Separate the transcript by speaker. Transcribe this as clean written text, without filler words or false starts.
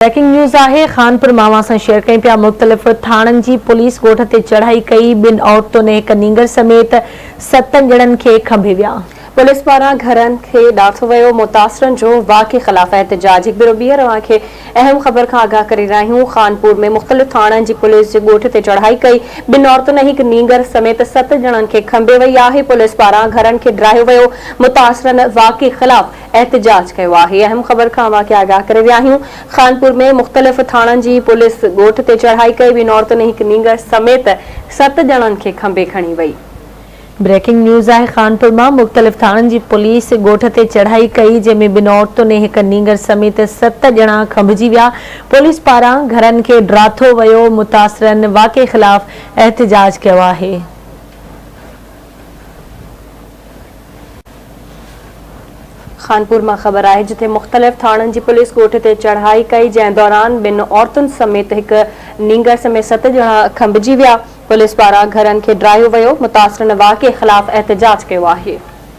Speaker 1: Breaking news है खानपुर मावा से शेयर कई पिया मुख्तलिफ थाणन की पुलिस गोठ ते चढ़ाई कई। बिन औरतों ने एक नींगर समेत 7 ॼणनि खे खंभे विया।
Speaker 2: पुलिस पारां घरनि खे ॾाठो वियो। मुतासिरनि जो वाक़े ख़िलाफ़ एहतजाज। हिकु भेरो ॿीहर अव्हांखे अहम ख़बर खां आगाह करे रहिया आहियूं। खानपुर में मुख़्तलिफ़ थाणनि जी पुलिस जे ॻोठ ते चढ़ाई कई। ॿिनि औरतुनि हिकु नींगर समेत 7 ॼणनि खे खंभे वई आहे। पुलिस पारां घरनि खे ड्राहियो वियो। मुतासिरनि वाक़े ख़िलाफ़ एहतजाज कयो आहे। अहम ख़बर खां अव्हांखे आगाह करे रहिया आहियूं। खानपुर में मुख़्तलिफ़ थाणनि जी पुलिस ॻोठ ते चढ़ाई कई। ॿिनि औरतुनि हिकु नींगर समेत 7 ॼणनि खे खंभे खणी वई।
Speaker 1: ब्रेकिंग न्यूज़ है खानपुर में मुख्तलिफ थाणन की पुलिस गोठ ते चढ़ाई कई, जंहिंमें बिन औरतों ने एक नींगर समेत 7 ॼणा खंभजी विया। पुलिस पारां घरनि खे ड्राथो वियो। मुतासिरनि वाक़े ख़िलाफ़ एहतजाज कियो आहे।
Speaker 2: खानपुर में खबर है जिथे मुख्तलिफ थाणन की पुलिस गोठ ते चढ़ाई कई, जंहिं दौरान बिन औरतुनि समेत एक नींगर समेत 7 ॼणा खंभजी विया। पुलिस पारां घरनि खे ड्राहियो वियो। मुतासिरनि वाक़े ख़िलाफ़ एहतजाज कियो आहे।